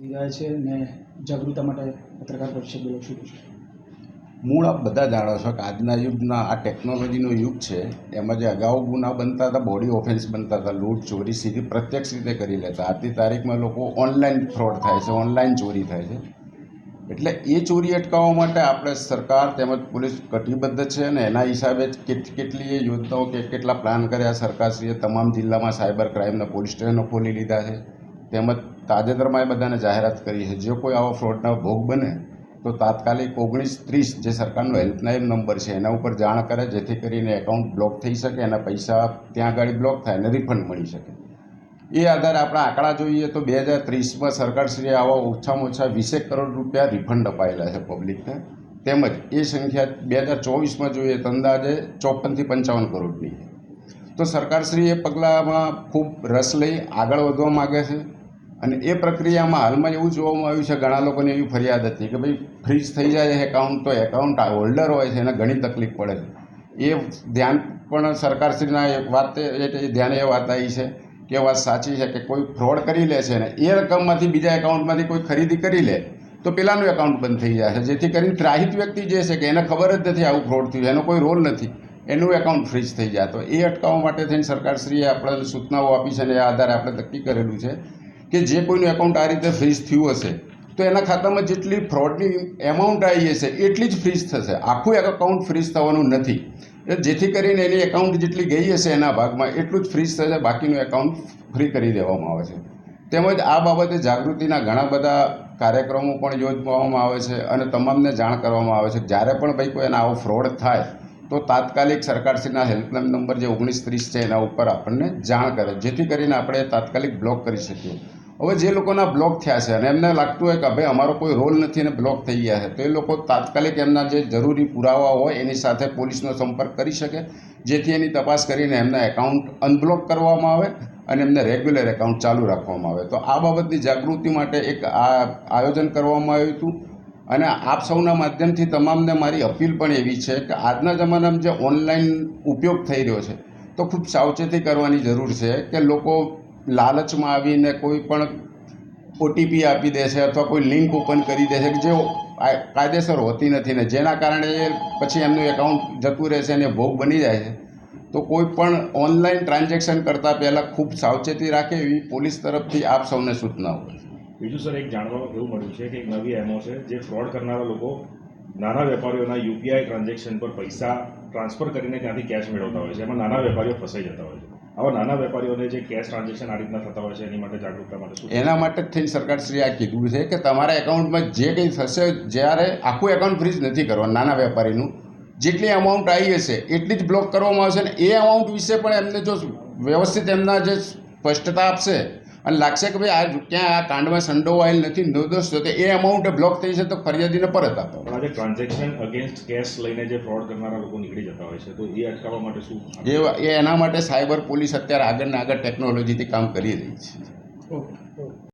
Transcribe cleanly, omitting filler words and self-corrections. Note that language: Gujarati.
રહ્યા છે ને જાગૃતતા માટે પત્રકાર પરિષદ બોલાવશું છું. મૂળ આપ બધા જાણો છો કે આજના યુગના આ ટેકનોલોજીનો યુગ છે. એમાં જે અગાઉ ગુના બનતા હતા, બોડી ઓફેન્સ બનતા હતા, લૂંટ ચોરી સીધી પ્રત્યક્ષ રીતે કરી લેતા. આજની તારીખમાં લોકો ઓનલાઈન ફ્રોડ થાય છે, ઓનલાઈન ચોરી થાય છે. એટલે એ ચોરી અટકાવવા માટે આપણે સરકાર તેમજ પોલીસ કટિબદ્ધ છે અને એના હિસાબે કેટલી યોજનાઓ કેટલા પ્લાન કર્યા સરકારશ્રીએ. તમામ જિલ્લામાં સાયબર ક્રાઇમના પોલીસ સ્ટેશનો ખોલી લીધા છે. તેમજ તાજેતરમાં એ બધાને જાહેરાત કરી છે જો કોઈ આવો ફ્રોડના ભોગ બને તો તાત્કાલિક 1930 જે સરકારનો હેલ્પલાઇન નંબર છે એના ઉપર જાણ કરે, જેથી કરીને એકાઉન્ટ બ્લોક થઈ શકે, એના પૈસા ત્યાં આગળ બ્લોક થાય અને રિફંડ મળી શકે. એ આધારે આપણા આંકડા જોઈએ તો 2030માં સરકારશ્રીએ આવા ઓછામાં ઓછા 20 કરોડ રૂપિયા રિફંડ અપાયેલા છે પબ્લિકને. તેમજ એ સંખ્યા 2024માં જોઈએ તો અંદાજે 54 થી 55 કરોડની. તો સરકારશ્રી એ પગલામાં ખૂબ રસ લઈ આગળ વધવા માગે છે. અને એ પ્રક્રિયામાં હાલમાં એવું જોવામાં આવ્યું છે, ઘણા લોકોને એવી ફરિયાદ હતી કે ભાઈ ફ્રીઝ થઈ જાય એકાઉન્ટ તો એકાઉન્ટ હોલ્ડર હોય છે એને ઘણી તકલીફ પડે છે. એ ધ્યાન પણ સરકારશ્રીના એક વાત ધ્યાને એ વાત આવી છે કે વાત સાચી છે કે કોઈ ફ્રોડ કરી લે છે ને એ રકમમાંથી બીજા એકાઉન્ટમાંથી કોઈ ખરીદી કરી લે તો પેલાનું એકાઉન્ટ બંધ થઈ જાય છે, જેથી કરીને ત્રાહિત વ્યક્તિ જે છે કે એને ખબર જ નથી આવું ફ્રોડ થયું, એનો કોઈ રોલ નથી, એનું એકાઉન્ટ ફ્રીઝ થઈ જાય. તો એ અટકાવવા માટે થઈને સરકારશ્રીએ આપણને સૂચનાઓ આપી છે અને એ આધારે આપણે નક્કી કરેલું છે કે જે કોઈનું એકાઉન્ટ આ રીતે ફ્રીઝ થયું હશે તો એના ખાતામાં જેટલી ફ્રોડની એમાઉન્ટ આવી હશે એટલી જ ફ્રીઝ થશે. આખું એકાઉન્ટ ફ્રીઝ થવાનું નથી. જેથી કરીને એની એકાઉન્ટ જેટલી ગઈ હશે એના ભાગમાં એટલું જ ફ્રીઝ થશે, બાકીનું એકાઉન્ટ ફ્રી કરી દેવામાં આવે છે. તેમજ આ બાબતે જાગૃતિના ઘણા બધા કાર્યક્રમો પણ યોજવામાં આવે છે અને તમામને જાણ કરવામાં આવે છે. જ્યારે પણ ભાઈ કોઈ એના આવો ફ્રોડ થાય તો તાત્કાલિક સરકારશ્રીના હેલ્પલાઇન નંબર જે 1930 છે એના ઉપર આપણને જાણ કરે, જેથી કરીને આપણે તાત્કાલિક બ્લોક કરી શકીએ. હવે જે લોકોના બ્લોક થયા છે અને એમને લાગતું હોય કે ભાઈ અમારો કોઈ રોલ નથી અને બ્લોક થઈ ગયા છે, તો એ લોકો તાત્કાલિક એમના જે જરૂરી પુરાવા હોય એની સાથે પોલીસનો સંપર્ક કરી શકે, જેથી એની તપાસ કરીને એમના એકાઉન્ટ અનબ્લોક કરવામાં આવે અને એમને રેગ્યુલર એકાઉન્ટ ચાલુ રાખવામાં આવે. તો આ બાબતની જાગૃતિ માટે એક આયોજન કરવામાં આવ્યું હતું. અને આપ સૌના માધ્યમથી તમામને મારી અપીલ પણ એવી છે કે આજના જમાનામાં જે ઓનલાઈન ઉપયોગ થઈ રહ્યો છે તો ખૂબ સાવચેતી કરવાની જરૂર છે કે લોકો લાલચમાં આવીને કોઈ પણ ઓટીપી આપી દે છે અથવા કોઈ લિંક ઓપન કરી દે છે કે જે કાયદેસર હોતી નથી ને જેના કારણે પછી એમનું એકાઉન્ટ જતું રહે છે અને ભોગ બની જાય છે. તો કોઈ પણ ઓનલાઈન ટ્રાન્ઝેક્શન કરતાં પહેલાં ખૂબ સાવચેતી રાખે એવી પોલીસ તરફથી આપ સૌને સૂચનાઓ. બીજું સર, એક જાણવા એવું મળ્યું છે કે એક નવી એમઓ છે જે ફ્રોડ કરનારા લોકો નાના વેપારીઓના યુપીઆઈ ટ્રાન્ઝેક્શન પર પૈસા ટ્રાન્સફર કરીને ત્યાંથી કેશ મેળવતા હોય છે. એમાં નાના વેપારીઓ ફસાઈ જતા હોય છે. આવા નાના વેપારીઓને જે કેશ ટ્રાન્ઝેક્શન આ રીતના થતા હોય છે એની માટે જાગૃતતા માટે શું? એના માટે જ થઈને સરકારશ્રીએ આ કીધું છે કે તમારા એકાઉન્ટમાં જે કંઈ થશે, જ્યારે આખું એકાઉન્ટ ફ્રીઝ નથી કરવાનું, નાના વેપારીનું જેટલી અમાઉન્ટ આવી હશે એટલી જ બ્લોક કરવામાં આવશે. ને એ અમાઉન્ટ વિશે પણ એમને જો વ્યવસ્થિત એમના જે સ્પષ્ટતા આપશે અને લાગશે કે ભાઈ આ ક્યાં આ કાંડમાં સંડોવાયેલ નથી, નિર્દોષ છે, તો એ અમાઉન્ટ બ્લોક થઈ છે તો ફરિયાદીને પરત આપો. પણ આજે ટ્રાન્ઝેક્શન અગેન્સ્ટ કેશ લઈને જે ફ્રોડ કરનારા લોકો નીકળી જતા હોય છે તો એ અટકાવવા માટે શું? એના માટે સાયબર પોલીસ અત્યારે આગળ ટેકનોલોજીથી કામ કરી રહી છે. ઓકે.